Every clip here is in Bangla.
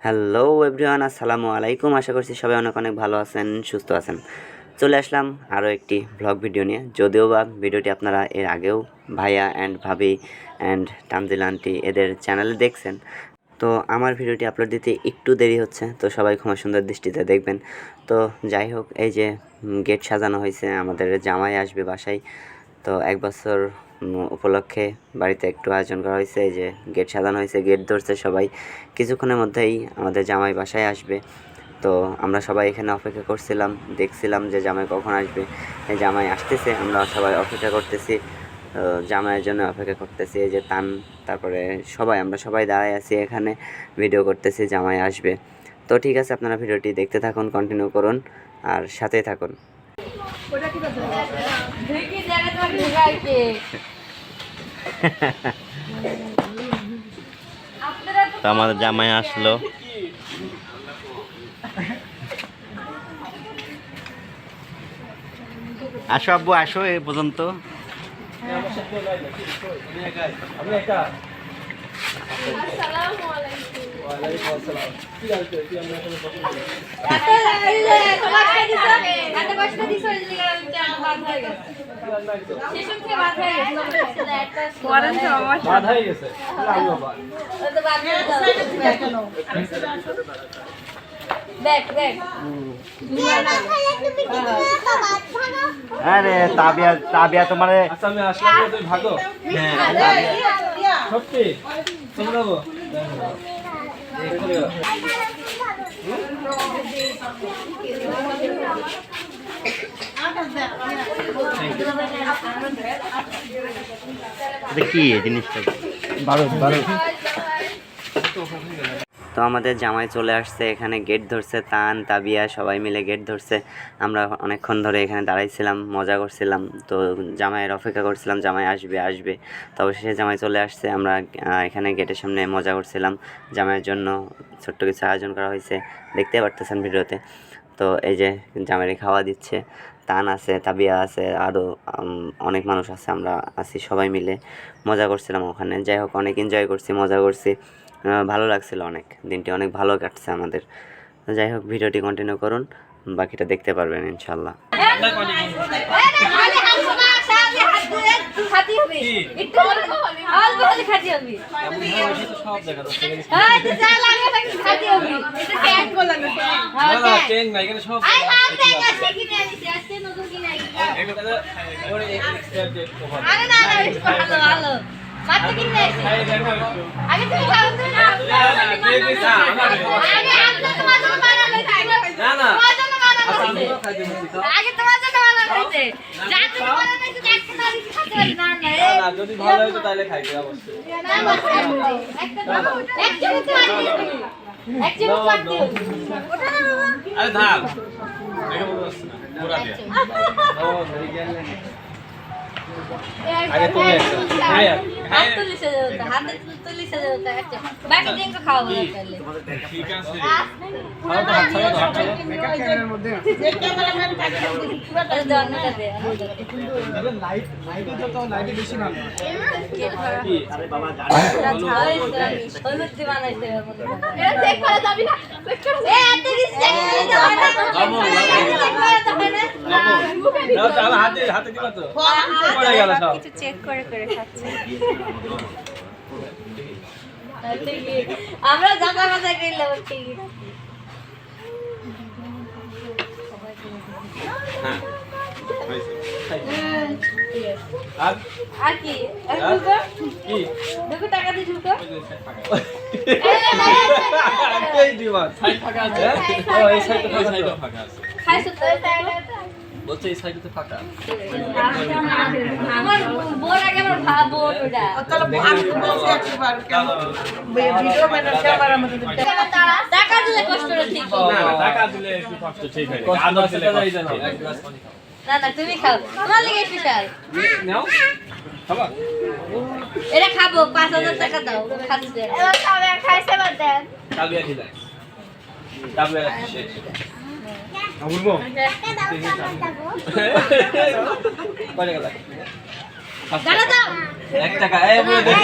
হ্যালো এভরিওয়ান, আসসালামু আলাইকুম। আশা করছি সবাই অনেক অনেক ভালো আছেন, সুস্থ আছেন। চলে আসলাম আরও একটি ব্লগ ভিডিও নিয়ে। যদিও বা ভিডিওটি আপনারা এর আগেও ভাইয়া অ্যান্ড ভাবি অ্যান্ড তানজিল আন্টি এদের চ্যানেলে দেখছেন, তো আমার ভিডিওটি আপলোড দিতে একটু দেরি হচ্ছে, তো সবাই ক্ষমা সুন্দর দৃষ্টিতে দেখবেন। তো যাই হোক, এই যে গেট সাজানো হয়েছে, আমাদের জামাই আসবে বাসায়, তো 1 বছর উপলক্ষে বাড়িতে একটু আয়োজন করা হয়েছে। এই যে গেট সাজানো হয়েছে, গেট ধরছে সবাই। কিছুক্ষণের মধ্যেই আমাদের জামাই বাসায় আসবে। তো আমরা সবাই এখানে অপেক্ষা করছিলাম, দেখছিলাম যে জামাই কখন আসবে। এই জামাই আসতেছে, আমরা সবাই অপেক্ষা করতেছি, জামাইয়ের জন্য অপেক্ষা করতেছি। এই যে তারপরে আমরা সবাই দাঁড়ায় আছি এখানে, ভিডিও করতেছি, জামাই আসবে। তো ঠিক আছে, আপনারা ভিডিওটি দেখতে থাকুন, কন্টিনিউ করুন আর সাথেই থাকুন। তো আমাদের জামাই আসলো। আসো আব্বু, আসো এ পর্যন্ত। আরে তাবিয়া তোমার আমি আসলাম, তুই ভাগো। সত্যি চলে যাবো। কি জিনিসটা? তো আমাদের জামাই চলে আসছে, এখানে গেট ধরছে, তাবিয়া সবাই মিলে গেট ধরছে। আমরা অনেকক্ষণ ধরে এখানে দাঁড়াইছিলাম, মজা করছিলাম, তো জামাইয়ের অপেক্ষা করছিলাম, জামাই আসবে। তো অবশেষে জামাই চলে আসছে। আমরা এখানে গেটের সামনে মজা করছিলাম। জামাইয়ের জন্য ছোট্ট কিছু আয়োজন করা হয়েছে, দেখতে পারতেছেন ভিডিওতে। তো এই যে জামাইরে খাওয়া দিচ্ছে, আছে, তাবিয়া আছে, আরও অনেক মানুষ আছে, আমরা আছি, সবাই মিলে মজা করছিলাম ওখানে। যাই হোক, অনেক এনজয় করছি, মজা করছি, ভালো লাগছিল, অনেক দিনটি অনেক ভালো কাটছে আমাদের। যাই হোক, ভিডিওটি কন্টিনিউ করুন, বাকিটা দেখতে পারবেন ইনশাল্লাহ। যদি ভালো হতো তাহলে খাইতে অবশ্যই। আরে ধান দেখে বলতে পারছি না, পুরা দিয়া। ও ধরে গেলেন। আগে তুমি হাত তুলিছে যেটা, হাতে তুলিছে যেটা, একটা বাকি দিন তো খাওয়া হবে তাহলে। ঠিক আছে। খাও তো, হাত ছাড়ো। মেকআপ ক্যামেরার মধ্যে যে ক্যামেরাম্যান থাকে পুরোটা দরকার দে। আরে লাইটে যত লাইটে বেশি ভালো। কি আরে বাবা গাড়ি হলুদ দি বানাইতে হবে। এটা চেক করা যাবে না, চেক করা এ এত কিছু চেক করে দাও না, চেক করে দাও না। দাও দাও, হাতে দিবা তো পড়ে গেল সব। কিছু চেক করে খাচ্ছে। আমরা জামা মাজা কইলাম ঠিক। হ্যাঁ আর কি কি দুটো টাকা দিয়ে ঢুকো। এই দিবা সাইড ফাঁকা আছে। ও এই সাইডে ফাঁকা আছে। খাইছো তো বলছে এই সাইডে তো ফাঁকা। আমার বোন আগে আমার ভাবো ওটা তাহলে আমি তো বলছি একবার কেন ভিডিও বানার ক্যামেরা মধ্যে টাকা দিলে কষ্ট ঠিক না না, টাকা দিলে একটু কষ্ট ঠিক হয় না, আদর দিলে কষ্ট হয়। এক গ্লাস পানি খাও। না না তুমি খাও, তোমার লাগে স্পেশাল। নাও খাবা। এটা খাবো, 5000 টাকা দাও খাচ্ছে। এবার খাবে, খাইছে বাদ দেন। তাবিয়া দিলাই তাবিয়া শেষ বলবো কয়টা গেল? গাড়া দাও 1 টাকা। এই বলে দেখে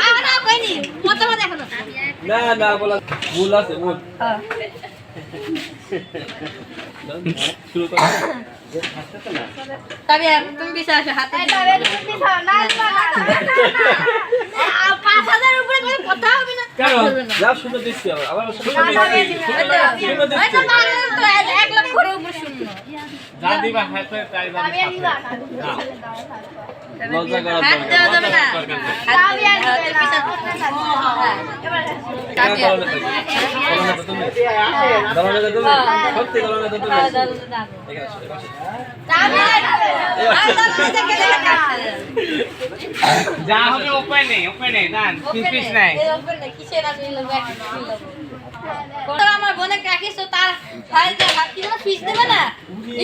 আরে কইনি কত দেখো না। না না বলা ভুল আছে ভুল হ্যাঁ। শুরু করো তবে তুমি পিছনে আসো হাতে তবে তুমি পিছনে না 5000 উপরে কোনো কথা হবে না কেন যা শুনে দিচ্ছি আবার শুনে দিচ্ছি শুনে দিচ্ছি তো 1 লাখ করে উপরে শুনলো যা দিবা হাতে তাই দাবি লজ্জা করা হাত দেওয়া যাবে না হাত পিছনে সত্যি গলনে তো তুমি যা হবে উপায় নেই দান পিস নাই আমার বোনে রাখিস তো তার ফিস দেবে না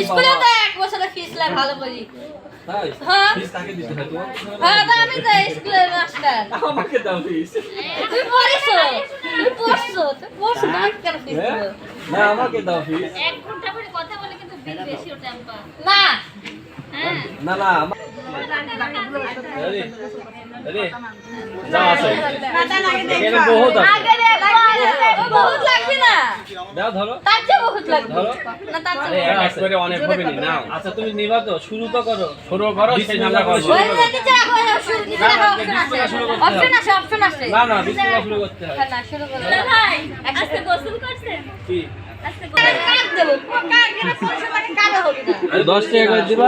স্কুলে তো 1 বছরের ফিস লাগে ভালো করি তাই হ্যাঁ পিস তাকে দিতে হয় তোমার হ্যাঁ তো আমি তো স্কুলের মাস্টার আমাকে দাও পিস তুই পড়িছো তোমাকে কেন ফিস দেবো না আমাকে দাও পিস 1 ঘন্টা করে কথা বলে কিন্তু বিল বেশি ওঠে আম্পা না না না রেডি রেডি যা আছে এখানে বহুত আছে বহুত লাগবে না দাও ধরো তার চেয়ে বহুত লাগবে ধরো না তার আরে চেয়ে এক করে অনেক হবে নি নাও আচ্ছা তুমি নিবা তো শুরু তো করো সেই আমরা করব ওই নিচে রাখো শুরু নিচে রাখো অপশন আছে না না বিসমিল্লাহ শুরু করতে হয় না শুরু করো ভাই আজকে গোসল করছেন কি আজকে কাট দেবো কাট গেলে পয়সা মানে কাটা হবে না আরে 10 টাকা করে দিবা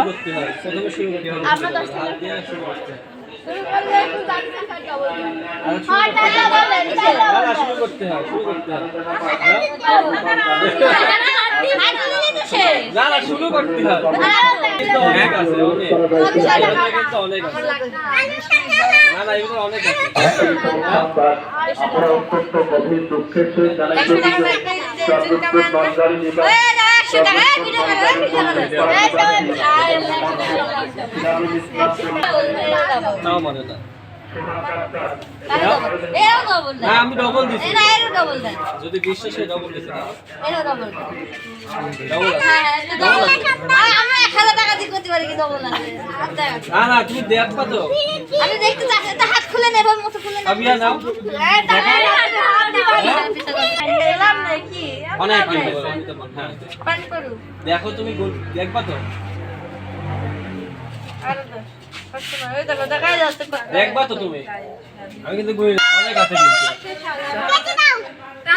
প্রথমে শুরু করতে হবে আমরা 10 টাকা দিয়ে শুরু করতে হবে শুরু করলে একটু দাঁড় টাকা ডাবল আরে হ্যাঁ টাকা বলে না না শুরু করতে হয় হাত দিলে তো সে না না শুরু করতে হয় তো অনেক আছে অনেক তো অনেক আছে না না এগুলো অনেক আছে আমরা অত্যন্ত গভীর দুঃখের সহিত জানাইতে নাও মানে না ডবল না আমি ডবল দিছি না এর ডবল দেন যদি বিশ্বাস হয় ডবল দিছি না এর ডবল ডবল আমরা 1000 টাকা দিয়ে করতে পারি কি ডবল না না না তুমি দেখবা তো আমি দেখতে চাচ্ছি তা হাত খুলে নেব মুখ খুলে নেব আবিয়া নাও এলাম নাকি অনেক কিন্তু আমি তো হ্যাঁ পানি করু দেখো তুমি দেখবা তো আর কষ্ট না ওই দেখো দেখাই যাচ্ছে দেখবা তো তুমি আমি কিন্তু অনেক আছে কিন্তু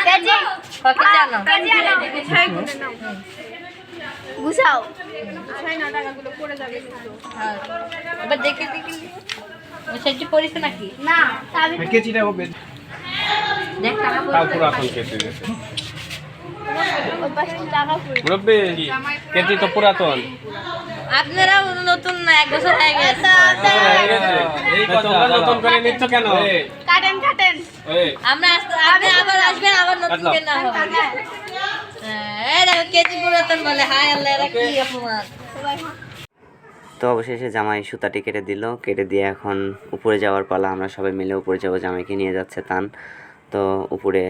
কেজি কত জানো কেজি আনো গুছাও 6-9 টাকাগুলো পড়ে যাবে কিন্তু এবার দেখে দেখি ওই সেটি পড়িছে নাকি না আমি কেজিটা হবে দেখ টাকা তাও পুরো এখন কেটে গেছে ওই 5 টাকা পড়ে মুরব্বি কেজি তো পুরাতন আপনারাও নতুন না 1 বছর হয়ে গেছে এই কথা নতুন করে নিচ্ছ কেন কাটেন আমরা আপনি আবার আসবেন আবার নতুন কেনা হবে এই দেখো কেজি পুরাতন বলে হায় আল্লাহ এরা কি অপমান তো অবশেষে জামাই সুতাটি কেটে দিল, কেটে দিয়ে এখন উপরে যাওয়ার পালা। আমরা সবাই মিলে উপরে যাবো, জামাইকে নিয়ে যাচ্ছে তান। তো উপরে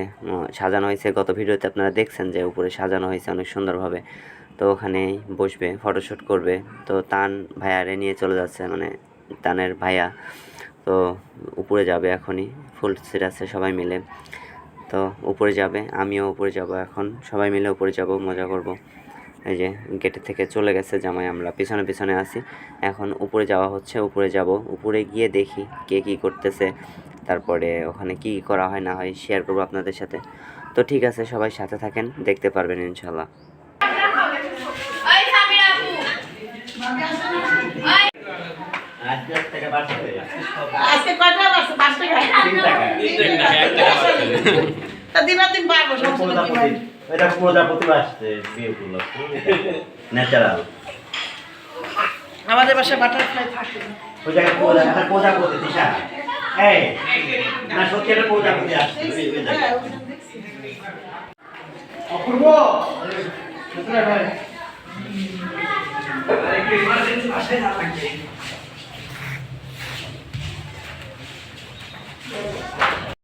সাজানো হয়েছে, গত ভিডিওতে আপনারা দেখছেন যে উপরে সাজানো হয়েছে অনেক সুন্দরভাবে। তো ওখানেই বসবে, ফটোশ্যুট করবে। তো তান ভাইয়ারে নিয়ে চলে যাচ্ছে, মানে তানের ভাইয়া। তো উপরে যাবে এখনই, ফুল সেট আছে সবাই মিলে। তো উপরে যাবে, আমিও উপরে যাব এখন, সবাই মিলে উপরে যাব, মজা করব। এই যে গেটের থেকে চলে গেছে জামাই, আমরা পিছনে পিছনে আছি। এখন উপরে যাওয়া হচ্ছে, উপরে যাব। উপরে গিয়ে দেখি কে কী করতেছে, তারপরে ওখানে কি করা হয় না হয় শেয়ার করবো আপনাদের সাথে। তো ঠিক আছে, সবাই সাথে থাকেন, দেখতে পারবেন ইনশাল্লাহ। আজকে কয়টা বাজছে? 5 টাকা। তা দিন পারবো সমস্যা নেই। এটা প্রজাপতি আসছে বিয়ে উপলক্ষে ন্যাচারাল। আমাদের বাসায় বাটারফ্লাই থাকে। ওই জায়গায় প্রজাপতি দিশা এই না সত্যি এটা প্রজাপতি আসছে অপূর্ব ভাই আরেকটু ইমার্জেন্সি বাসায় না লাগবে